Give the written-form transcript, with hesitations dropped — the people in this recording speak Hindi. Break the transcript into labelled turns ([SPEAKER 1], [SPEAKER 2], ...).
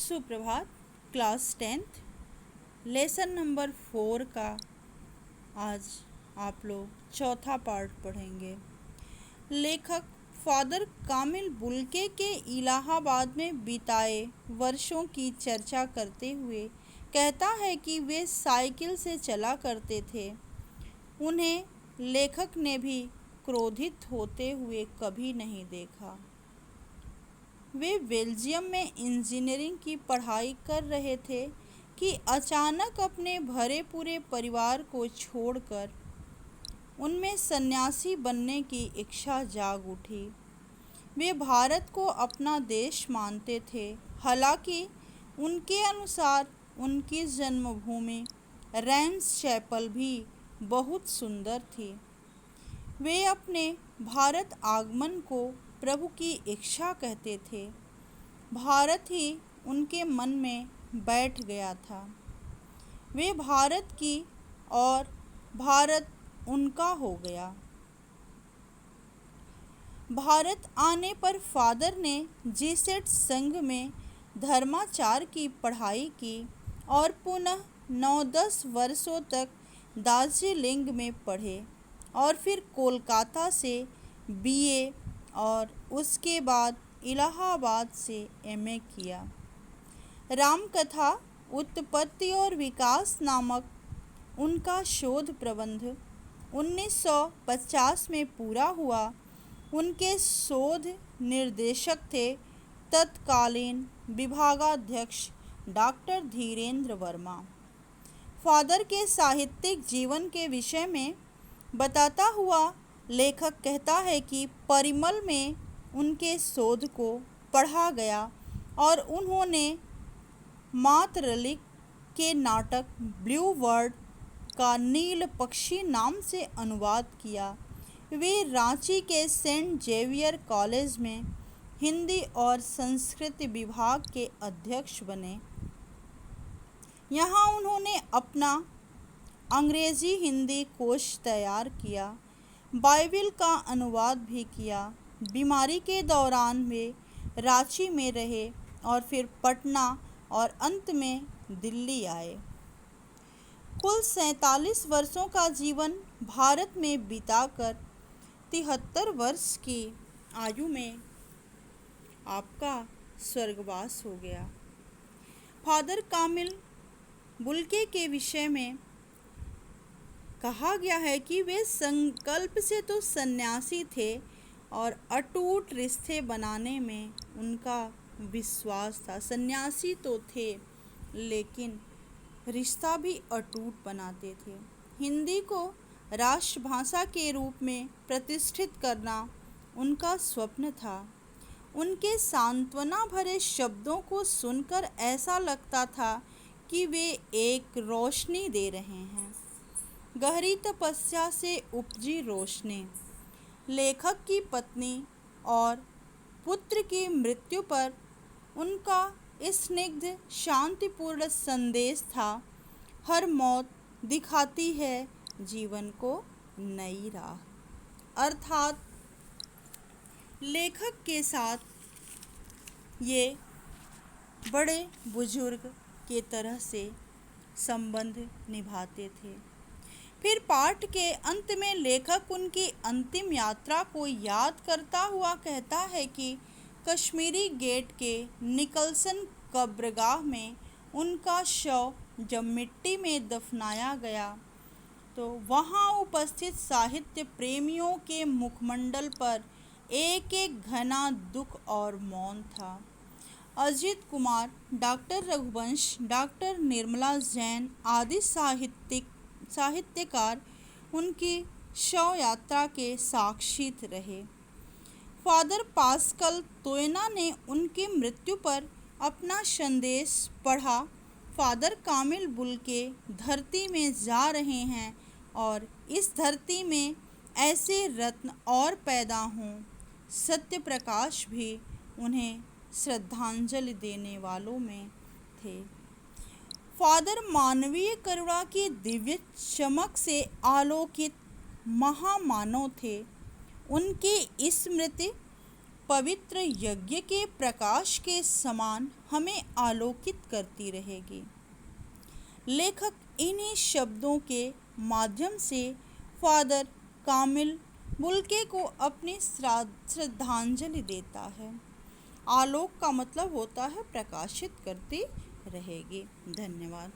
[SPEAKER 1] सुप्रभात। क्लास 10th लेसन नंबर 4 का आज आप लोग चौथा पार्ट पढ़ेंगे। लेखक फादर कामिल बुल्के के इलाहाबाद में बिताए वर्षों की चर्चा करते हुए कहता है कि वे साइकिल से चला करते थे। उन्हें लेखक ने भी क्रोधित होते हुए कभी नहीं देखा। वे बेल्जियम में इंजीनियरिंग की पढ़ाई कर रहे थे कि अचानक अपने भरे पूरे परिवार को छोड़कर उनमें सन्यासी बनने की इच्छा जाग उठी। वे भारत को अपना देश मानते थे। हालांकि उनके अनुसार उनकी जन्मभूमि रैम्स चैपल भी बहुत सुंदर थी। वे अपने भारत आगमन को प्रभु की इच्छा कहते थे। भारत ही उनके मन में बैठ गया था। वे भारत की और भारत उनका हो गया। भारत आने पर फादर ने जीसेट संघ में धर्माचार की पढ़ाई की और पुनः 9-10 वर्षों तक दार्जिलिंग में पढ़े और फिर कोलकाता से बीए और उसके बाद इलाहाबाद से एमए किया। रामकथा उत्पत्ति और विकास नामक उनका शोध प्रबंध 1950 में पूरा हुआ। उनके शोध निर्देशक थे तत्कालीन विभागाध्यक्ष डॉक्टर धीरेन्द्र वर्मा। फादर के साहित्यिक जीवन के विषय में बताता हुआ लेखक कहता है कि परिमल में उनके शोध को पढ़ा गया और उन्होंने मातरलिक के नाटक ब्लू वर्ड का नील पक्षी नाम से अनुवाद किया। वे रांची के सेंट जेवियर कॉलेज में हिंदी और संस्कृत विभाग के अध्यक्ष बने। यहाँ उन्होंने अपना अंग्रेजी हिंदी कोश तैयार किया, बाइबिल का अनुवाद भी किया। बीमारी के दौरान वे रांची में रहे और फिर पटना और अंत में दिल्ली आए। कुल 47 वर्षों का जीवन भारत में बिताकर 73 वर्ष की आयु में आपका स्वर्गवास हो गया। फादर कामिल बुल्के के विषय में कहा गया है कि वे संकल्प से तो सन्यासी थे और अटूट रिश्ते बनाने में उनका विश्वास था। सन्यासी तो थे लेकिन रिश्ता भी अटूट बनाते थे। हिंदी को राष्ट्रभाषा के रूप में प्रतिष्ठित करना उनका स्वप्न था। उनके सांत्वना भरे शब्दों को सुनकर ऐसा लगता था कि वे एक रोशनी दे रहे हैं, गहरी तपस्या से उपजी रोशनी। लेखक की पत्नी और पुत्र की मृत्यु पर उनका स्निग्ध शांतिपूर्ण संदेश था, हर मौत दिखाती है जीवन को नई राह। अर्थात लेखक के साथ ये बड़े बुजुर्ग के तरह से संबंध निभाते थे। फिर पाठ के अंत में लेखक उनकी अंतिम यात्रा को याद करता हुआ कहता है कि कश्मीरी गेट के निकलसन कब्रगाह में उनका शव जब मिट्टी में दफनाया गया तो वहां उपस्थित साहित्य प्रेमियों के मुखमंडल पर एक एक घना दुख और मौन था। अजित कुमार, डॉक्टर रघुवंश, डॉक्टर निर्मला जैन आदि साहित्यकार उनकी शव यात्रा के साक्षी रहे। फादर पास्कल तोयना ने उनकी मृत्यु पर अपना संदेश पढ़ा। फादर कामिल बुल्के धरती में जा रहे हैं और इस धरती में ऐसे रत्न और पैदा हों। सत्य प्रकाश भी उन्हें श्रद्धांजलि देने वालों में थे। फादर मानवीय करुणा की दिव्य चमक से आलोकित महामानव थे। उनकी स्मृति पवित्र यज्ञ के प्रकाश के समान हमें आलोकित करती रहेगी। लेखक इन्हीं शब्दों के माध्यम से फादर कामिल बुल्के को अपनी श्रद्धांजलि देता है। आलोक का मतलब होता है प्रकाशित करती रहेगी। धन्यवाद।